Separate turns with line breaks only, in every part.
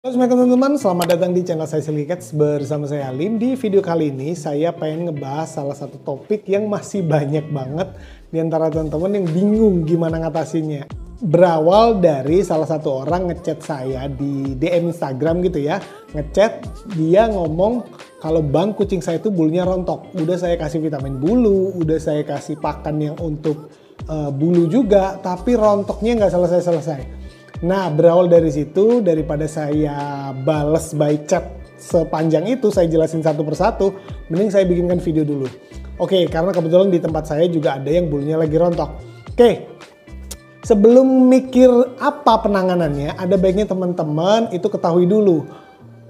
Halo Assalamualaikum teman-teman, selamat datang di channel saya Silky Cats bersama saya Alim. Di video kali ini saya pengen ngebahas salah satu topik yang masih banyak banget di antara teman-teman yang bingung gimana ngatasinnya. Berawal dari salah satu orang ngechat saya di DM Instagram gitu ya. Ngechat, dia ngomong kalau bang kucing saya itu bulunya rontok. Udah saya kasih vitamin bulu, udah saya kasih pakan yang untuk bulu juga, tapi rontoknya nggak selesai-selesai. Nah, berawal dari situ, daripada saya bales by chat sepanjang itu, saya jelasin satu persatu, mending saya bikinkan video dulu. Oke, karena kebetulan di tempat saya juga ada yang bulunya lagi rontok. Oke, sebelum mikir apa penanganannya, ada baiknya teman-teman itu ketahui dulu.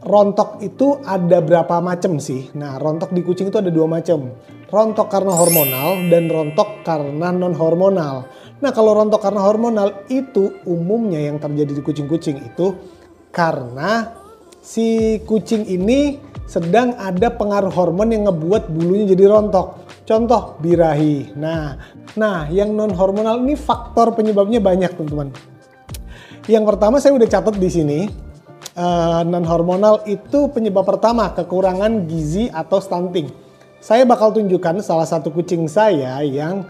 Rontok itu ada berapa macam sih? Nah, rontok di kucing itu ada dua macam. Rontok karena hormonal dan rontok karena non-hormonal. Nah, kalau rontok karena hormonal itu umumnya yang terjadi di kucing-kucing itu karena si kucing ini sedang ada pengaruh hormon yang ngebuat bulunya jadi rontok. Contoh birahi. Nah, yang non-hormonal ini faktor penyebabnya banyak, teman-teman. Yang pertama saya udah catat di sini. Non-hormonal itu penyebab pertama kekurangan gizi atau stunting. Saya bakal tunjukkan salah satu kucing saya yang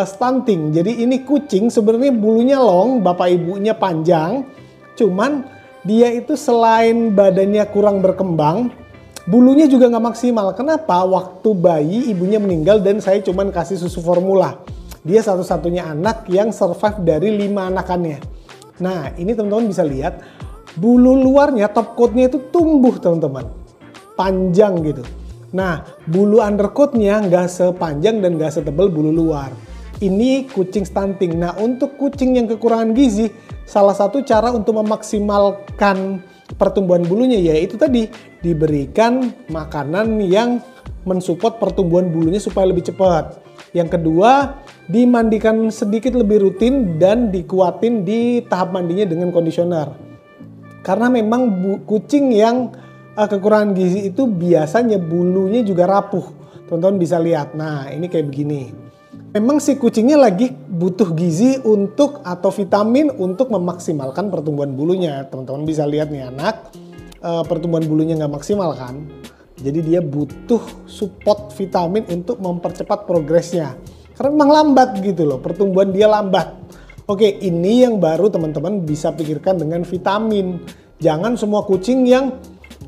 stunting. Jadi ini kucing sebenarnya bulunya long, bapak ibunya panjang. Cuman dia itu selain badannya kurang berkembang, bulunya juga nggak maksimal. Kenapa? Waktu bayi ibunya meninggal dan saya cuman kasih susu formula. Dia satu-satunya anak yang survive dari 5 anakannya. Nah, ini teman-teman bisa lihat. Bulu luarnya, top coatnya itu tumbuh teman-teman. Panjang gitu. Nah, bulu undercoatnya nggak sepanjang dan nggak setebal bulu luar. Ini kucing stunting. Nah, untuk kucing yang kekurangan gizi, salah satu cara untuk memaksimalkan pertumbuhan bulunya yaitu tadi diberikan makanan yang mensupport pertumbuhan bulunya supaya lebih cepat. Yang kedua, dimandikan sedikit lebih rutin dan dikuatin di tahap mandinya dengan conditioner. Karena memang kucing yang kekurangan gizi itu biasanya bulunya juga rapuh. Teman-teman bisa lihat. Nah, ini kayak begini. Memang si kucingnya lagi butuh gizi untuk atau vitamin untuk memaksimalkan pertumbuhan bulunya. Teman-teman bisa lihat nih anak, pertumbuhan bulunya nggak maksimal kan. Jadi dia butuh support vitamin untuk mempercepat progresnya. Karena memang lambat gitu loh, pertumbuhan dia lambat. Oke, ini yang baru teman-teman bisa pikirkan dengan vitamin. Jangan semua kucing yang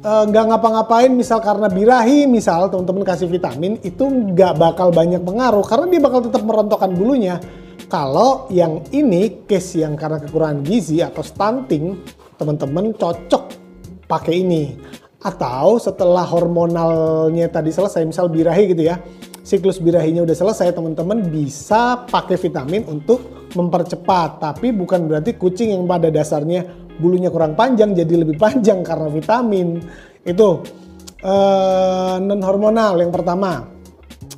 nggak ngapa-ngapain, misal karena birahi, misal teman-teman kasih vitamin, itu nggak bakal banyak pengaruh. Karena dia bakal tetap merontokkan bulunya. Kalau yang ini, case yang karena kekurangan gizi atau stunting, teman-teman cocok pakai ini. Atau setelah hormonalnya tadi selesai, misal birahi gitu ya, siklus birahinya udah selesai, teman-teman bisa pakai vitamin untuk mempercepat. Tapi bukan berarti kucing yang pada dasarnya bulunya kurang panjang jadi lebih panjang karena vitamin. Itu non hormonal yang pertama.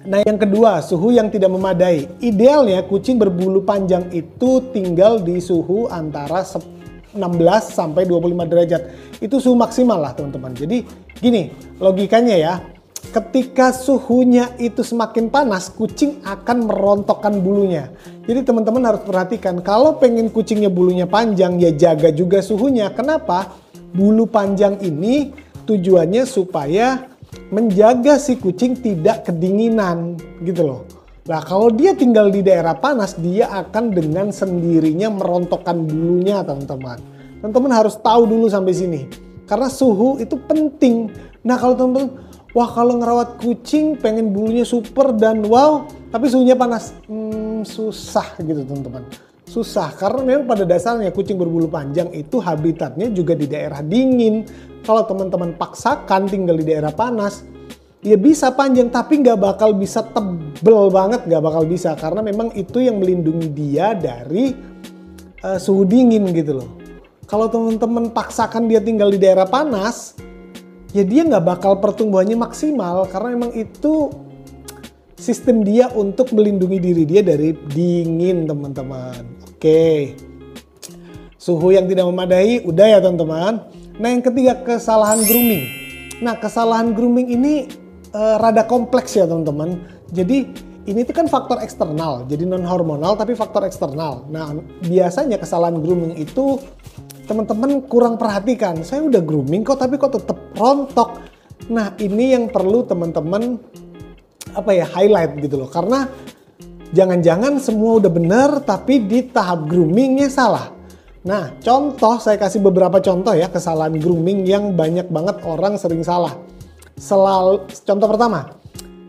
Nah, yang kedua, suhu yang tidak memadai. Idealnya kucing berbulu panjang itu tinggal di suhu antara 16 sampai 25 derajat. Itu suhu maksimal lah teman-teman. Jadi gini logikanya ya. Ketika suhunya itu semakin panas, kucing akan merontokkan bulunya. Jadi teman-teman harus perhatikan, kalau pengen kucingnya bulunya panjang, ya jaga juga suhunya. Kenapa? Bulu panjang ini tujuannya supaya menjaga si kucing tidak kedinginan gitu loh. Nah, kalau dia tinggal di daerah panas, dia akan dengan sendirinya merontokkan bulunya, teman-teman. Teman-teman harus tahu dulu sampai sini. Karena suhu itu penting. Nah, kalau teman-teman, wah kalau ngerawat kucing pengen bulunya super dan wow, tapi suhunya panas. Susah gitu teman-teman. Susah, karena memang pada dasarnya kucing berbulu panjang itu habitatnya juga di daerah dingin. Kalau teman-teman paksakan tinggal di daerah panas, ya bisa panjang tapi nggak bakal bisa tebel banget, nggak bakal bisa. Karena memang itu yang melindungi dia dari suhu dingin gitu loh. Kalau teman-teman paksakan dia tinggal di daerah panas, ya dia nggak bakal pertumbuhannya maksimal karena memang itu sistem dia untuk melindungi diri dia dari dingin, teman-teman. Oke. Suhu yang tidak memadai, udah ya teman-teman. Nah, yang ketiga, kesalahan grooming. Nah, kesalahan grooming ini rada kompleks ya teman-teman. Jadi ini tuh kan faktor eksternal, jadi non hormonal tapi faktor eksternal. Nah, biasanya kesalahan grooming itu teman-teman kurang perhatikan. Saya udah grooming kok, tapi kok tetap rontok. Nah, ini yang perlu teman-teman highlight gitu loh. Karena jangan-jangan semua udah bener, tapi di tahap groomingnya salah. Nah, saya kasih beberapa contoh ya kesalahan grooming yang banyak banget orang sering salah. Contoh pertama,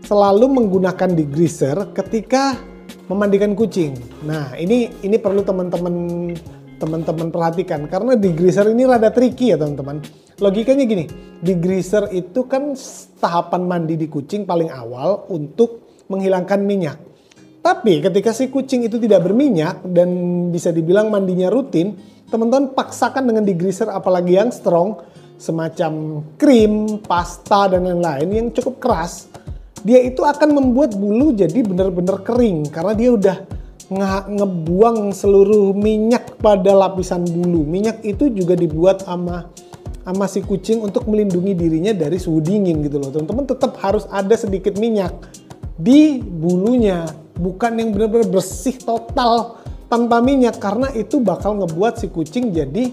selalu menggunakan degreaser ketika memandikan kucing. Nah, ini perlu teman-teman perhatikan karena degreaser ini rada tricky ya teman-teman. Logikanya gini, degreaser itu kan tahapan mandi di kucing paling awal untuk menghilangkan minyak. Tapi ketika si kucing itu tidak berminyak dan bisa dibilang mandinya rutin, teman-teman paksakan dengan degreaser apalagi yang strong, semacam krim, pasta, dan lain-lain yang cukup keras, dia itu akan membuat bulu jadi benar-benar kering karena dia udah ngebuang seluruh minyak pada lapisan bulu. Minyak itu juga dibuat sama si kucing untuk melindungi dirinya dari suhu dingin gitu loh. Teman-teman tetap harus ada sedikit minyak di bulunya, bukan yang benar-benar bersih total tanpa minyak karena itu bakal ngebuat si kucing jadi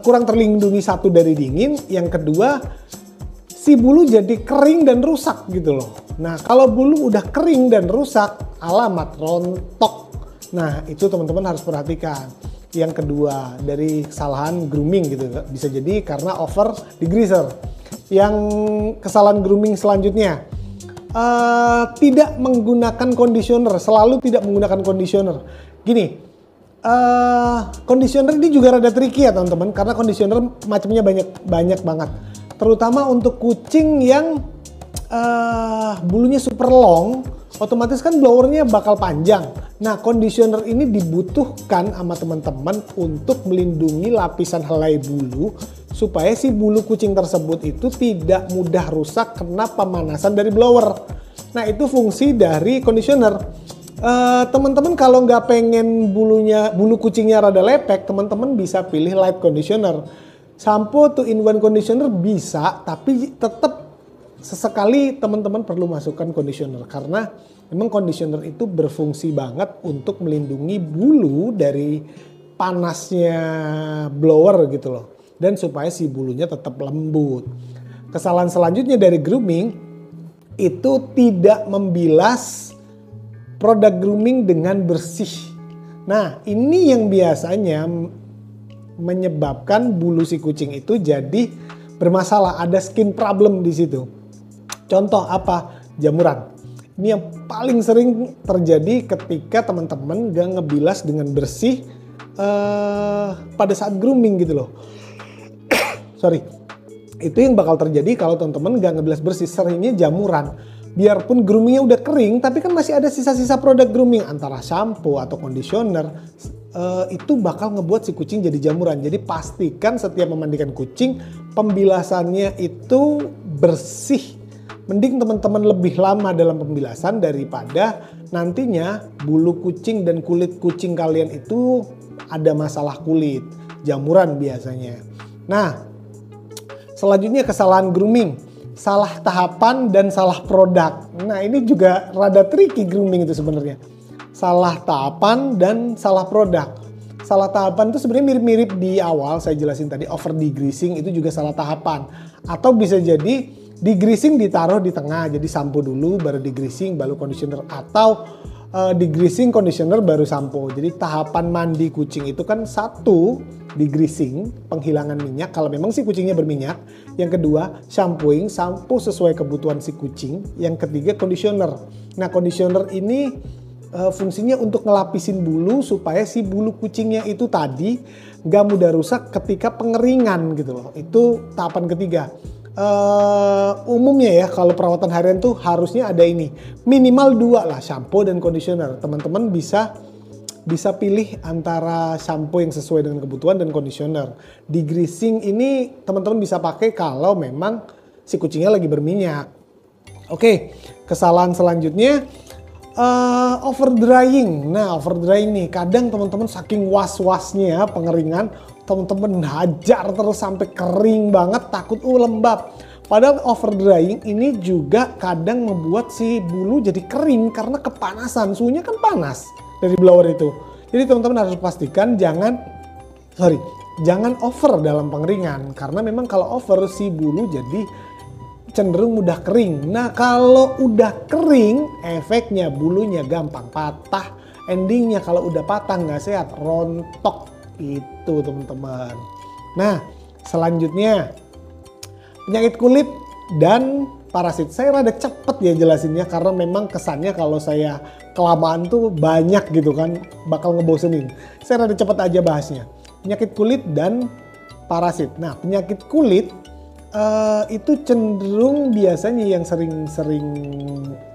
kurang terlindungi, satu dari dingin, yang kedua si bulu jadi kering dan rusak gitu loh. Nah, kalau bulu udah kering dan rusak, alamat rontok. Nah, itu teman-teman harus perhatikan. Yang kedua, dari kesalahan grooming gitu. Bisa jadi karena over degreaser. Yang kesalahan grooming selanjutnya, tidak menggunakan conditioner. Selalu tidak menggunakan conditioner. Gini, conditioner ini juga rada tricky ya teman-teman. Karena conditioner macamnya banyak banget. Terutama untuk kucing yang bulunya super long, otomatis kan blowernya bakal panjang. Nah, conditioner ini dibutuhkan sama teman-teman untuk melindungi lapisan helai bulu supaya si bulu kucing tersebut itu tidak mudah rusak kena pemanasan dari blower. Nah, itu fungsi dari conditioner. Teman-teman kalau nggak pengen bulu kucingnya rada lepek, teman-teman bisa pilih light conditioner. Shampoo 2-in-1 conditioner bisa, tapi tetap sesekali teman-teman perlu masukkan conditioner karena memang conditioner itu berfungsi banget untuk melindungi bulu dari panasnya blower gitu loh, dan supaya si bulunya tetap lembut. Kesalahan selanjutnya dari grooming itu tidak membilas produk grooming dengan bersih. Nah, ini yang biasanya menyebabkan bulu si kucing itu jadi bermasalah, ada skin problem di situ. Contoh apa? Jamuran. Ini yang paling sering terjadi ketika teman-teman gak ngebilas dengan bersih pada saat grooming gitu loh. Sorry. Itu yang bakal terjadi kalau teman-teman gak ngebilas bersih, seringnya jamuran. Biarpun groomingnya udah kering, tapi kan masih ada sisa-sisa produk grooming antara shampoo atau conditioner. Itu bakal ngebuat si kucing jadi jamuran. Jadi pastikan setiap memandikan kucing, pembilasannya itu bersih. Mending teman-teman lebih lama dalam pembilasan daripada nantinya bulu kucing dan kulit kucing kalian itu ada masalah kulit, jamuran biasanya. Nah, selanjutnya kesalahan grooming, salah tahapan dan salah produk. Nah, ini juga rada tricky grooming itu sebenarnya. Salah tahapan dan salah produk. Salah tahapan itu sebenarnya mirip-mirip di awal saya jelasin tadi, over degreasing itu juga salah tahapan. Atau bisa jadi degreasing ditaruh di tengah, jadi shampoo dulu baru degreasing baru conditioner, atau degreasing conditioner baru shampoo. Jadi tahapan mandi kucing itu kan satu, degreasing, penghilangan minyak kalau memang si kucingnya berminyak. Yang kedua, shampooing, shampoo sesuai kebutuhan si kucing. Yang ketiga, conditioner. Nah, conditioner ini fungsinya untuk ngelapisin bulu supaya si bulu kucingnya itu tadi gak mudah rusak ketika pengeringan gitu loh. Itu tahapan ketiga. Umumnya ya kalau perawatan harian tuh harusnya ada ini minimal 2 lah, shampoo dan conditioner. Teman-teman bisa pilih antara shampoo yang sesuai dengan kebutuhan dan conditioner. Degreasing ini teman-teman bisa pakai kalau memang si kucingnya lagi berminyak. Oke, kesalahan selanjutnya over drying. Nah, over drying nih kadang teman-teman saking was-wasnya pengeringan, teman-teman hajar terus sampai kering banget, takut lembab. Padahal over drying ini juga kadang membuat si bulu jadi kering karena kepanasan. Suhunya kan panas dari blower itu. Jadi teman-teman harus pastikan jangan jangan over dalam pengeringan, karena memang kalau over si bulu jadi cenderung mudah kering. Nah kalau udah kering, efeknya bulunya gampang patah. Endingnya kalau udah patah nggak sehat, rontok itu teman-teman. Nah selanjutnya penyakit kulit dan parasit. Saya rada cepet ya jelasinnya karena memang kesannya kalau saya kelamaan tuh banyak gitu kan, bakal ngebosenin. Saya rada cepet aja bahasnya. Penyakit kulit dan parasit. Nah penyakit kulit itu cenderung biasanya yang sering-sering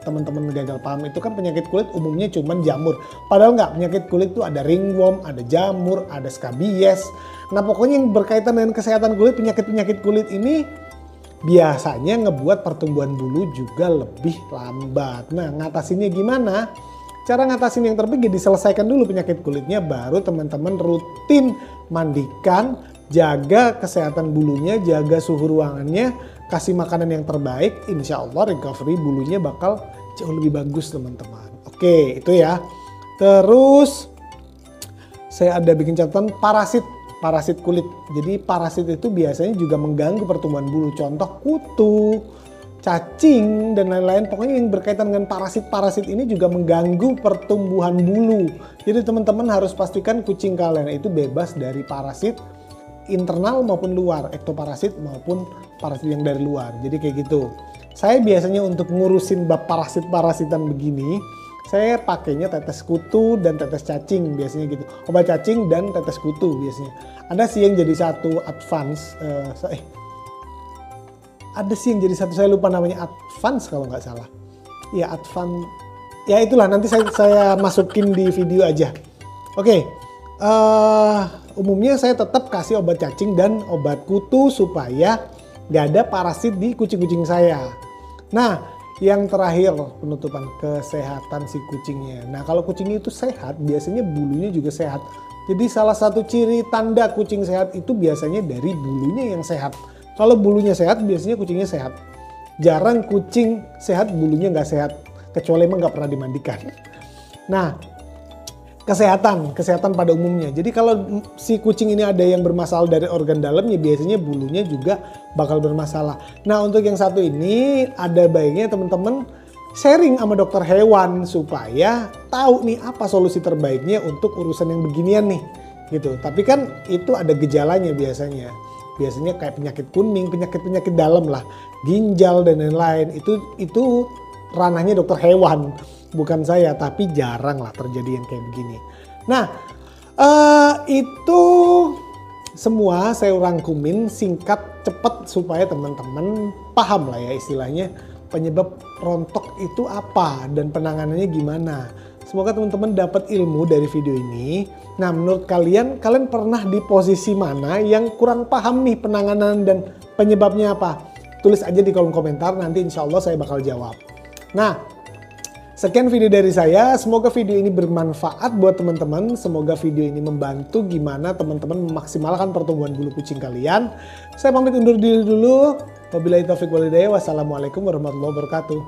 teman-teman gagal paham itu kan penyakit kulit umumnya cuman jamur. Padahal nggak, penyakit kulit itu ada ringworm, ada jamur, ada skabies. Nah pokoknya yang berkaitan dengan kesehatan kulit, penyakit-penyakit kulit ini biasanya ngebuat pertumbuhan bulu juga lebih lambat. Nah ngatasinnya gimana? Cara ngatasin yang terbaik ya diselesaikan dulu penyakit kulitnya, baru teman-teman rutin mandikan, jaga kesehatan bulunya, jaga suhu ruangannya, kasih makanan yang terbaik, insya Allah recovery bulunya bakal jauh lebih bagus teman-teman. Oke itu ya. Terus saya ada bikin catatan parasit kulit. Jadi parasit itu biasanya juga mengganggu pertumbuhan bulu. Contoh kutu, cacing, dan lain-lain. Pokoknya yang berkaitan dengan parasit-parasit ini juga mengganggu pertumbuhan bulu. Jadi teman-teman harus pastikan kucing kalian itu bebas dari parasit internal maupun luar, ektoparasit maupun parasit yang dari luar. Jadi kayak gitu. Saya biasanya untuk ngurusin bab parasit-parasitan begini, saya pakainya tetes kutu dan tetes cacing biasanya gitu. Obat cacing dan tetes kutu biasanya. Ada sih yang jadi satu advance, ada sih yang jadi satu, saya lupa namanya, advance kalau nggak salah. Ya advance, ya itulah nanti saya masukin di video aja. Oke. Umumnya saya tetap kasih obat cacing dan obat kutu supaya nggak ada parasit di kucing-kucing saya. Nah, yang terakhir penutupan kesehatan si kucingnya. Nah, kalau kucingnya itu sehat, biasanya bulunya juga sehat. Jadi salah satu ciri tanda kucing sehat itu biasanya dari bulunya yang sehat. Kalau bulunya sehat, biasanya kucingnya sehat. Jarang kucing sehat bulunya nggak sehat, kecuali emang nggak pernah dimandikan. Nah, kesehatan pada umumnya. Jadi kalau si kucing ini ada yang bermasalah dari organ dalamnya, biasanya bulunya juga bakal bermasalah. Nah untuk yang satu ini ada baiknya teman-teman sharing sama dokter hewan supaya tahu nih apa solusi terbaiknya untuk urusan yang beginian nih gitu. Tapi kan itu ada gejalanya biasanya. Biasanya kayak penyakit kuning, penyakit dalam lah, ginjal dan lain-lain. Itu ranahnya dokter hewan. Bukan saya, tapi jarang lah terjadi yang kayak begini. Nah, itu semua saya rangkumin singkat, cepat supaya teman-teman paham lah ya istilahnya penyebab rontok itu apa dan penanganannya gimana. Semoga teman-teman dapat ilmu dari video ini. Nah, menurut kalian pernah di posisi mana yang kurang paham nih penanganan dan penyebabnya apa? Tulis aja di kolom komentar, nanti insya Allah saya bakal jawab. Nah, sekian video dari saya, semoga video ini bermanfaat buat teman-teman. Semoga video ini membantu gimana teman-teman memaksimalkan pertumbuhan bulu kucing kalian. Saya pamit undur diri dulu. Wabillahi taufiq walhidayah. Wassalamualaikum warahmatullahi wabarakatuh.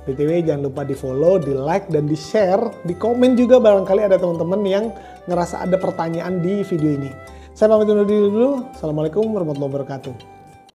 BTW jangan lupa di follow, di like, dan di share. Di komen juga barangkali ada teman-teman yang ngerasa ada pertanyaan di video ini. Saya pamit undur diri dulu. Assalamualaikum warahmatullahi wabarakatuh.